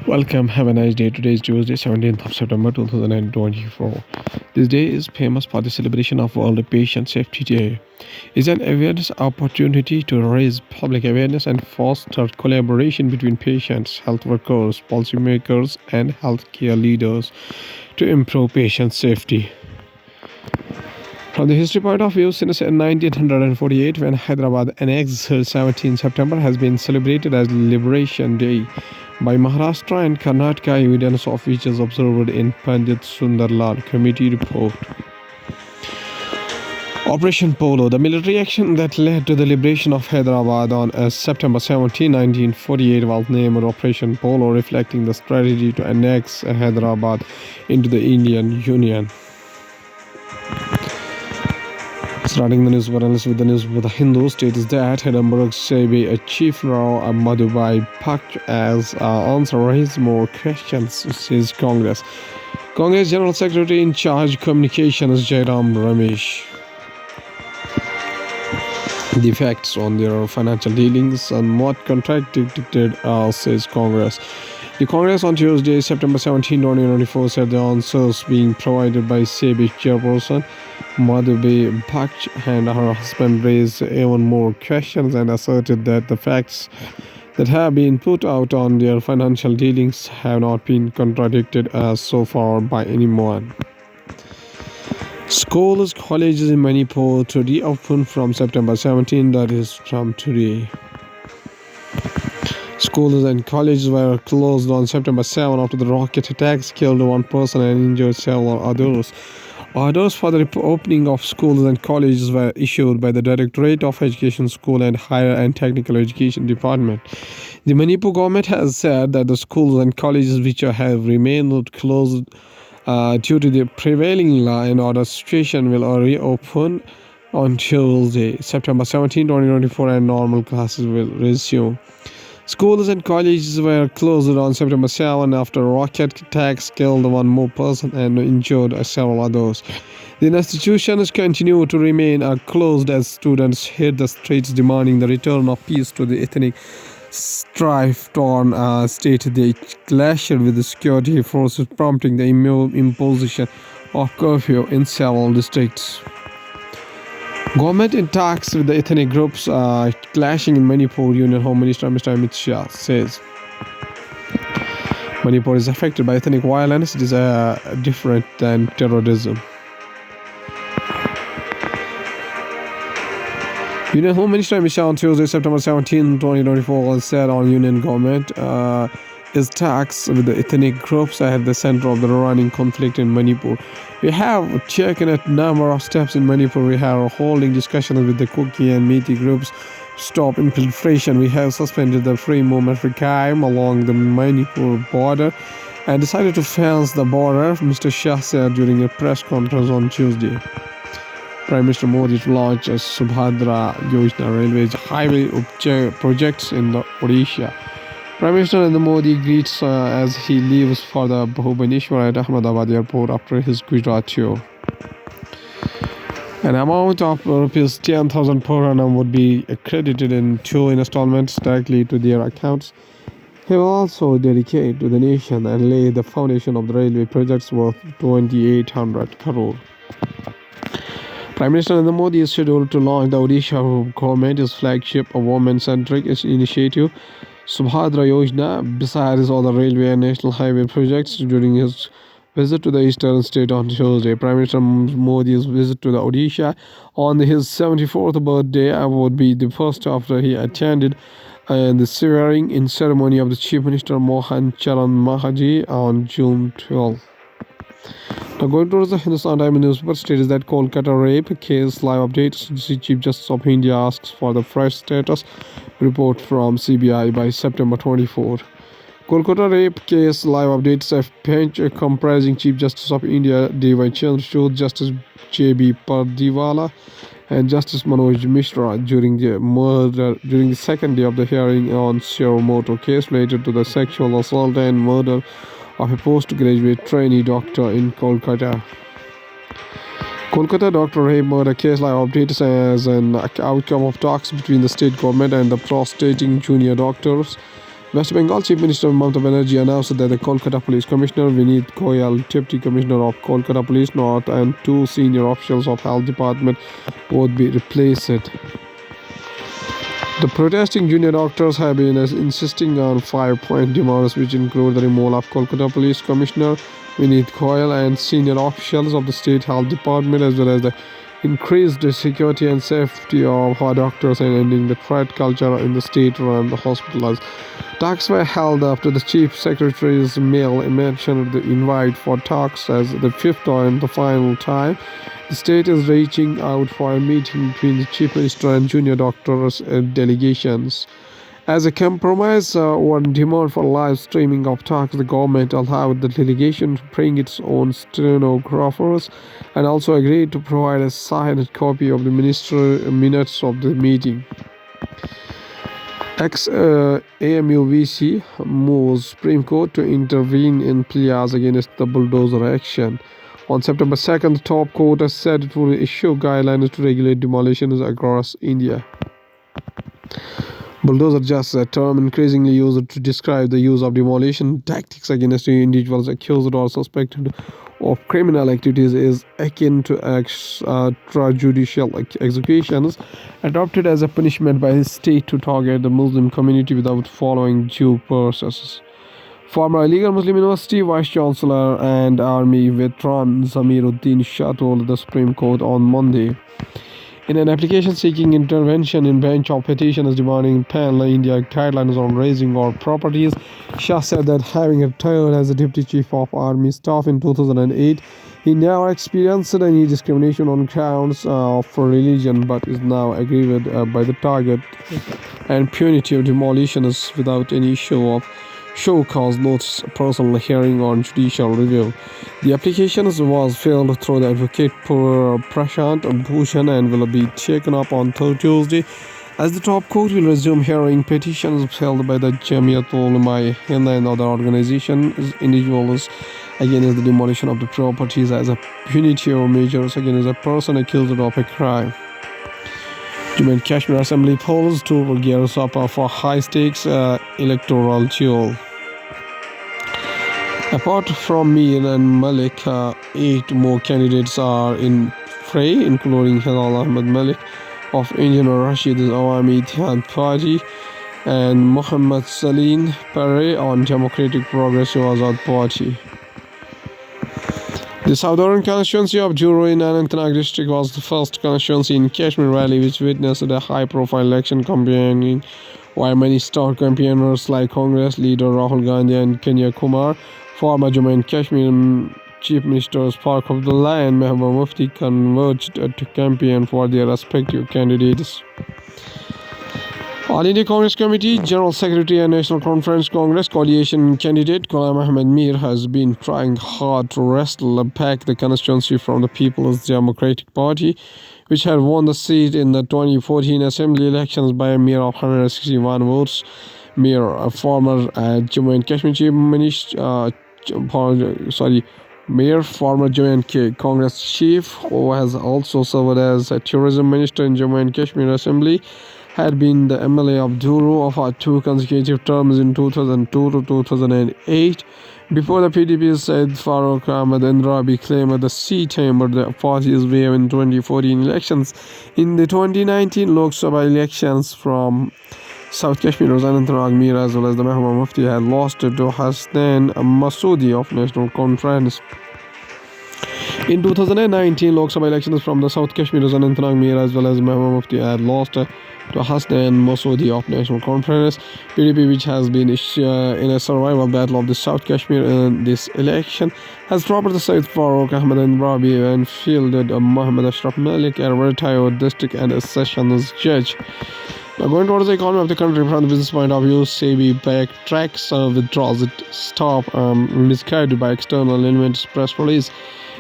Welcome, have a nice day. Today is Tuesday, 17th of September 2024. This day is famous for the celebration of World Patient Safety Day. It's an awareness opportunity to raise public awareness and foster collaboration between patients, health workers, policymakers, and healthcare leaders to improve patient safety. From the history point of view, since 1948, when Hyderabad annexed 17 September has been celebrated as Liberation Day by Maharashtra and Karnataka, evidence of which is observed in Pandit Sundarlal Committee report. Operation Polo, the military action that led to the liberation of Hyderabad on September 17, 1948, was named Operation Polo, reflecting the strategy to annex Hyderabad into the Indian Union. Starting the news with the news with the Hindu states that Edinburgh Sebi Chief Rao Madhubai Pakch as answer raised more questions, says Congress. Congress General Secretary in charge communications Jairam Ramesh. The facts on their financial dealings somewhat contradicted, says Congress. The Congress on Tuesday, September 17, 2024 said the answers being provided by SEBI chairperson Madhubai Pakch and her husband raised even more questions and asserted that the facts that have been put out on their financial dealings have not been contradicted so far by anyone. Schools, colleges in Manipur to reopen from September 17, that is from today. Schools and colleges were closed on September 7 after the rocket attacks killed one person and injured several others. Orders for the opening of schools and colleges were issued by the Directorate of Education, School and Higher and Technical Education Department. The Manipur government has said that the schools and colleges which have remained closed due to the prevailing law and order situation will reopen on Tuesday, September 17, 2024, and normal classes will resume. Schools and colleges were closed on September 7 after rocket attacks killed one more person and injured several others. The institutions continue to remain closed as students hit the streets demanding the return of peace to the ethnic strife-torn state. They clashed with the security forces, prompting the imposition of curfew in several districts. Government in talks with the ethnic groups clashing in Manipur, Union Home Minister Mr. Amit Shah says. Manipur is affected by ethnic violence. It is different than terrorism. Union Home Minister Amit Shah on Tuesday, September 17, 2024 said on Union government is talks with the ethnic groups at the center of the running conflict in Manipur. We have taken a number of steps in Manipur. We are holding discussions with the Kuki and Meiti groups to stop infiltration. We have suspended the free movement for crime along the Manipur border and decided to fence the border, Mr. Shah said during a press conference on Tuesday. Prime Minister Modi to launch a Subhadra Yojana railway highway projects in the Odisha. Prime Minister Narendra Modi greets as he leaves for the Bhubaneswar at Ahmedabad airport after his Gujarat tour. An amount of rupees 10,000 per annum would be credited in 2 installments directly to their accounts. He will also dedicate to the nation and lay the foundation of the railway projects worth 2,800 crore. Prime Minister Narendra Modi is scheduled to launch the Odisha government's flagship women-centric initiative, Subhadra Yojana, besides other railway and national highway projects. During his visit to the eastern state on Tuesday, Prime Minister Modi's visit to the Odisha on his 74th birthday would be the first after he attended the swearing-in ceremony of the Chief Minister Mohan Charan Mahaji on June 12. Now going towards the Hindustan Times newspaper states that Kolkata rape case live updates. The Chief Justice of India asks for the fresh status report from CBI by September 24. Kolkata rape case live updates. A bench comprising Chief Justice of India D.Y. Chandrachud, Justice J.B. Pardiwala and Justice Manoj Mishra during the second day of the hearing on Sierra Motor case related to the sexual assault and murder of a postgraduate trainee doctor in Kolkata. Kolkata doctor rape murder case live updates as an outcome of talks between the state government and the prostrating junior doctors West Bengal Chief Minister Mamata Banerjee announced that the Kolkata Police Commissioner Vineet Goyal, Deputy Commissioner of Kolkata Police North, and two senior officials of Health Department would be replaced. The protesting junior doctors have been insisting on 5-point demands, which include the removal of Kolkata Police Commissioner Vineet Goyal and senior officials of the State Health Department, as well as the increased security and safety of our doctors and ending the threat culture in the state-run hospitals. Talks were held after the Chief Secretary's mail mentioned the invite for talks as the fifth and the final time. The state is reaching out for a meeting between the Chief Minister and junior doctors and delegations. As a compromise on demand for live streaming of talks, the government allowed the delegation to bring its own stenographers and also agreed to provide a signed copy of the minutes of the meeting. Ex-AMUVC moves Supreme Court to intervene in pleas against the bulldozer action. On September 2nd, the top court has said it will issue guidelines to regulate demolitions across India. Bulldozer, just a term increasingly used to describe the use of demolition tactics against individuals accused or suspected of criminal activities, is akin to extrajudicial executions adopted as a punishment by the state to target the Muslim community without following due processes. Former illegal Muslim University Vice Chancellor and Army veteran Zamiruddin Shah told the Supreme Court on Monday. In an application seeking intervention in bench of petitions demanding pan-India guidelines on razing or properties, Shah said that having retired as the Deputy Chief of Army Staff in 2008, he never experienced any discrimination on grounds of religion, but is now aggrieved by the target and punitive demolitions without any issue of show cause notice, personal hearing, or judicial review. The application was filed through the advocate Prashant Bhushan and will be taken up on Tuesday, as the top court will resume hearing petitions filed by the Jamiatul Ulama Hind and other organizations, individuals, against the demolition of the properties as a punitive measures against a person accused of a crime. Jammu and Kashmir Assembly polls to gears up for high-stakes electoral duel. Apart from Mir and Malik, 8 more candidates are in fray, including Hilal Ahmed Malik of Indian Rashid Awami Ittihad Party and Mohammad Salim Pare on Democratic Progressive Azad Party. The southern constituency of Juru in Anantnag district was the first constituency in Kashmir Valley which witnessed a high-profile election campaigning, while many star campaigners like Congress leader Rahul Gandhi and Kenya Kumar, former Jammu and Kashmir Chief Ministers Farooq Abdullah and Mehbooba Mufti converged to campaign for their respective candidates. All India Congress Committee, General Secretary and National Conference Congress coalition candidate Ghulam Ahmed Mir has been trying hard to wrestle back the constituency from the People's Democratic Party, which had won the seat in the 2014 Assembly elections by a mere of 161 votes. Mir, a former Jammu and Kashmir Chief Minister, Mayor, former Jammu and Congress chief, who has also served as a tourism minister in Jammu and Kashmir Assembly, had been the MLA of Duru for 2 consecutive terms in 2002 to 2008. Before the PDP's Said Farooq Ahmed Andrabi claimed the seat hammered the party's way in 2014 elections. In the 2019 Lok Sabha elections from South Kashmir's Anantnag, Mir as well as the Mehbooba Mufti had lost to Hasnan Masoodi of National Conference. In 2019 Lok Sabha elections from the South Kashmir's Anantnag, Mir as well as Mehbooba Mufti had lost to Hasnan Masoodi of National Conference. PDP, which has been in a survival battle of the South Kashmir in this election, has dropped the Said Farooq Ahmed Andrabi and fielded Mohammad Ashraf Malik, a retired district and a sessions judge. Now, going towards the economy of the country from the business point of view, SEBI backtracks withdraws its stop misguided by external elements press release.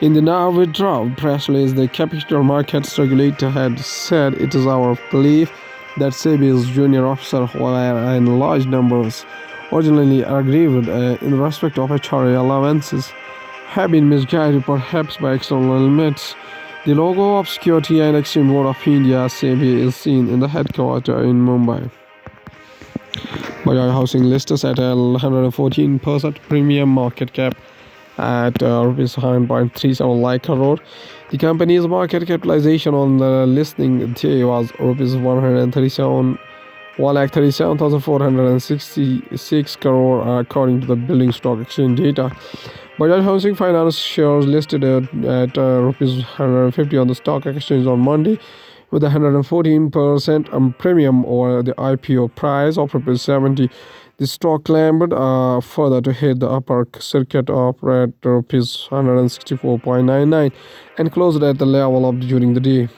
In the now withdrawn press release, the capital markets regulator had said it is our belief that SEBI's junior officers, who are in large numbers originally aggrieved in respect of HRA allowances, have been misguided perhaps by external elements. The logo of Security and Exchange Board of India, SEBI, is seen in the headquarters in Mumbai. Bajaj Housing listed at a 114% premium market cap at rupees 100.37 lakh crore. The company's market capitalization on the listing day was rupees 137,466 crore according to the Building Stock Exchange data. Bajaj Housing Finance shares listed at rupees 150 on the stock exchange on Monday, with a 114% premium over the IPO price of rupees 70. The stock climbed further to hit the upper circuit of rupees 164.99 and closed at the level of during the day.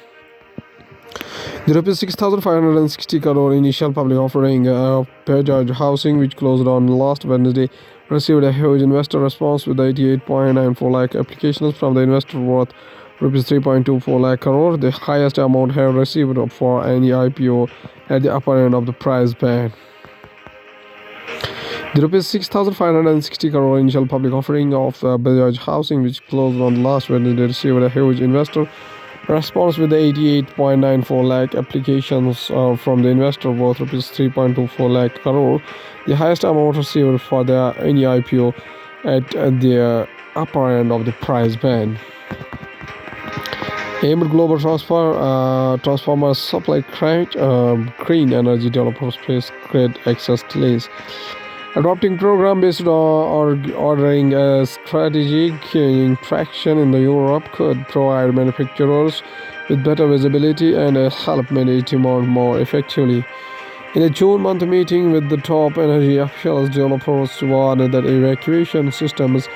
The rupees 6,560 crore initial public offering of Bajaj Housing, which closed on last Wednesday, received a huge investor response with 88.94 lakh applications from the investor worth rupees 3.24 lakh crore, the highest amount have received for any IPO at the upper end of the price band. The rupees 6,560 crore initial public offering of Bajaj Housing, which closed on last Wednesday, received a huge investor response with 88.94 lakh applications from the investor worth rupees 3.24 lakh crore, the highest amount received for any IPO at the upper end of the price band. Amid global transformer supply crunch, green energy developers face great access delays. Adopting program-based ordering a strategy gaining traction in Europe could provide manufacturers with better visibility and help manage demand more effectively. In a June month meeting with the top energy officials, developers warned that evacuation systems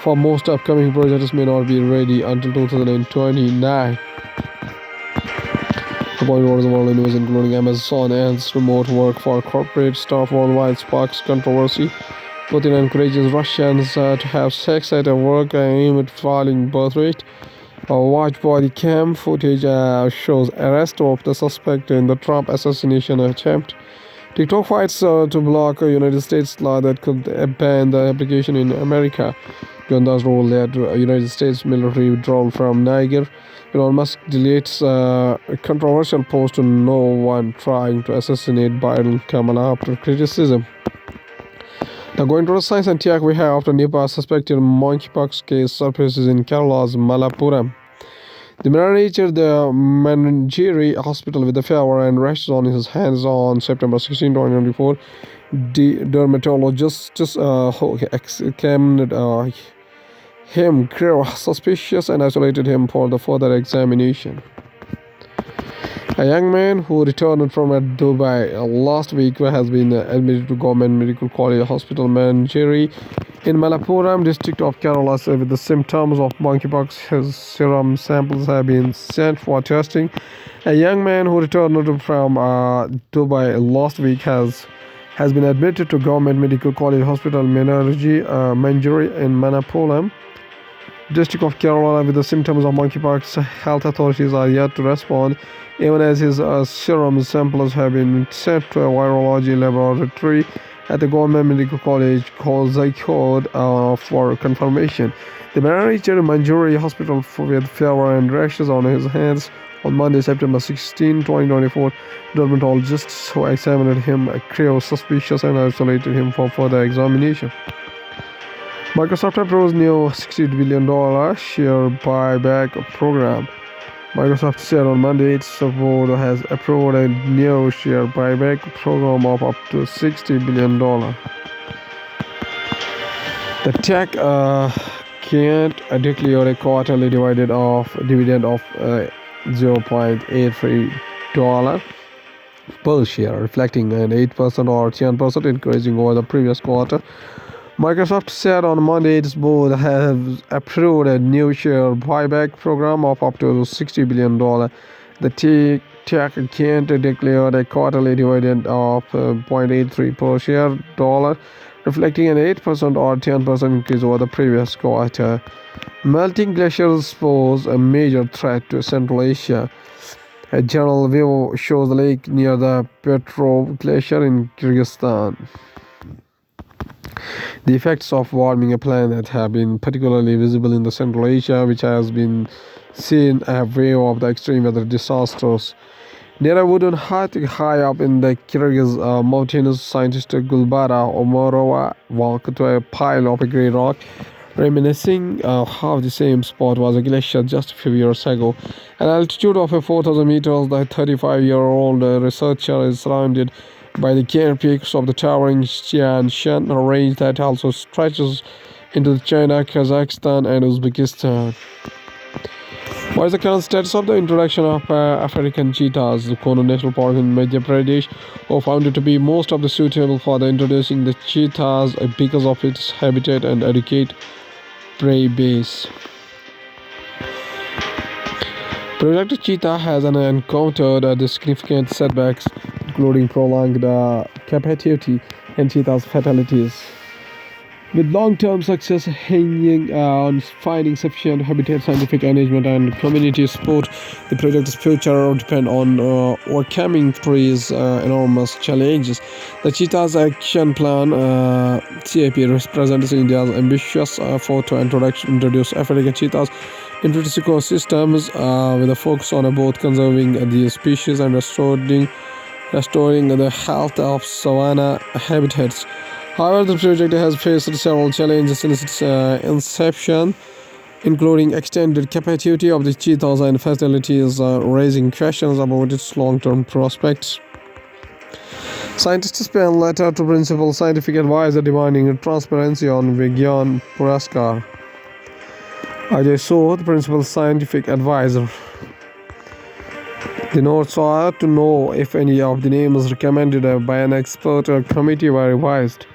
for most upcoming projects may not be ready until 2029. The world news, including Amazon ends remote work for corporate staff worldwide, sparks controversy. Putin encourages Russians to have sex at work amid falling birth rate. Watch body cam footage shows arrest of the suspect in the Trump assassination attempt. TikTok fights to block a United States law that could ban the application in America. Jonda's role led United States military withdrawal from Niger. Elon Musk deletes a controversial post to no one trying to assassinate Biden Kamala after criticism. Now going to the science and tech, we have after Nipah suspected monkeypox case surfaces in Kerala's Malappuram. The man reached the Manjeri hospital with a fever and rashes on his hands on September 16, 2024. The dermatologist examined him, grew suspicious, and isolated him for the further examination. A young man who returned from Dubai last week has been admitted to Government Medical College Hospital Manjeri in Malappuram district of Kerala with the symptoms of monkeypox. His serum samples have been sent for testing. A young man who returned from Dubai last week has been admitted to Government Medical College Hospital Manjeri in Malappuram district of Kerala with the symptoms of monkeypox. Health authorities are yet to respond, even as his serum samples have been sent to a virology laboratory at the Government Medical College Kozhikode for confirmation. The man reached Manjeri Hospital with fever and rashes on his hands on Monday, September 16, 2024. Dermatologists who examined him grew suspicious and isolated him for further examination. Microsoft approves new $60 billion share buyback program. Microsoft said on Monday its board has approved a new share buyback program of up to $60 billion. The tech can't declare a quarterly dividend of $0.83 per share, reflecting an 8% or 10% increase over the previous quarter. Microsoft said on Monday its board has approved a new share buyback program of up to $60 billion. The tech can't declare a quarterly dividend of $0.83 per share, reflecting an 8% or 10% increase over the previous quarter. Melting glaciers pose a major threat to Central Asia. A general view shows the lake near the Petrov Glacier in Kyrgyzstan. The effects of warming a planet have been particularly visible in the Central Asia, which has been seen a wave of the extreme weather disasters. Near a wooden hut high up in the Kyrgyz mountains, scientist Gulbara Omarova walked to a pile of a grey rock, reminiscing how the same spot was a glacier just a few years ago. At an altitude of 4,000 meters, the 35-year-old researcher is surrounded by the cane peaks of the towering Tian Shan range that also stretches into China, Kazakhstan, and Uzbekistan. What is the current status of the introduction of African cheetahs? The Kono National Park in Madhya Pradesh was found to be most of the suitable for the introducing the cheetahs because of its habitat and adequate prey base. Project Cheetah has encountered significant setbacks, including prolonged captivity and cheetahs' fatalities. With long-term success hinging on finding sufficient habitat, scientific management, and community support, the project's future depends on overcoming these enormous challenges. The Cheetah's Action Plan (CAP) represents India's ambitious effort to introduce African cheetahs into its ecosystems, with a focus on both conserving the species and restoring the health of savanna habitats. However, the project has faced several challenges since its inception, including extended captivity of the cheetahs and fatalities, raising questions about its long-term prospects. Scientists sent a letter to principal scientific advisor demanding transparency on Vigyan Puraskar. Ajay Sood, the principal scientific advisor. The note sought to know if any of the names recommended by an expert committee were revised.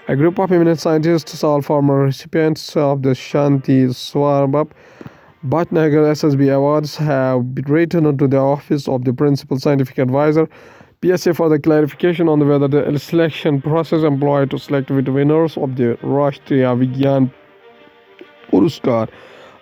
A group of eminent scientists, all former recipients of the Shanti Swarabh Bhatnagar SSB Awards, have written to the Office of the Principal Scientific Advisor (PSA) for the clarification on whether the selection process employed to select the winners of the Rashtriya Vigyan Puraskar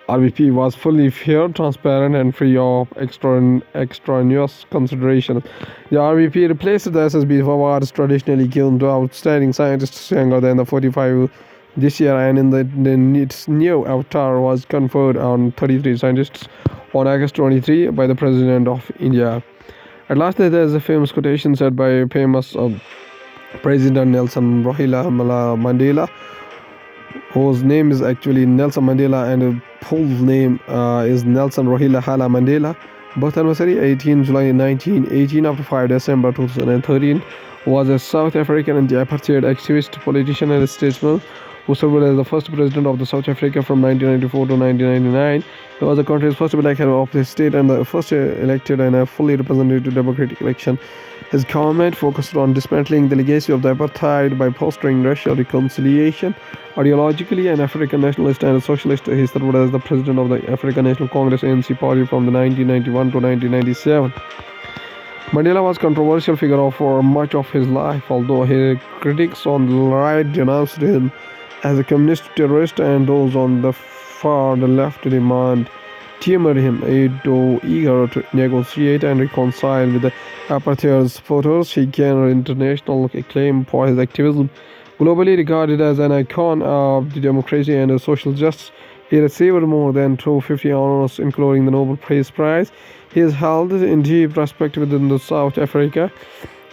(RVP) was fully fair, transparent, and free of extraneous considerations. The RVP replaced the SSB awards traditionally given to outstanding scientists younger than 45 this year, and its new avatar was conferred on 33 scientists on August 23 by the President of India. At last, there is a famous quotation said by famous President Nelson Mandela, whose name is actually Nelson Mandela and full name is Nelson Rohila Hala Mandela. Birth anniversary 18 July 1918 up to 5 December 2013. Was a South African anti-apartheid activist, politician, and statesman who served as the first president of South Africa from 1994 to 1999. He was the country's first black head of the state and the first elected and a fully representative democratic election. His government focused on dismantling the legacy of the apartheid by fostering racial reconciliation. Ideologically an African nationalist and a socialist, he served as the president of the African National Congress (ANC) party from the 1991 to 1997. Mandela was a controversial figure for much of his life, although his critics on the right denounced him as a communist terrorist, and those on the far left deemed him eager to negotiate and reconcile with the apartheid supporters. He gained international acclaim for his activism. Globally regarded as an icon of the democracy and social justice, he received more than 250 honors, including the Nobel Peace Prize. He is held in deep respect within the South Africa,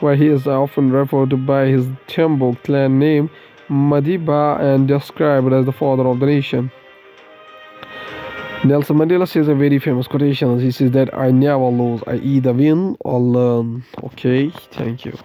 where he is often referred to by his Tembo clan name, Madiba, and described as the father of the nation. Nelson Mandela says a very famous quotation. He says that I never lose, I either win or learn. Okay, thank you.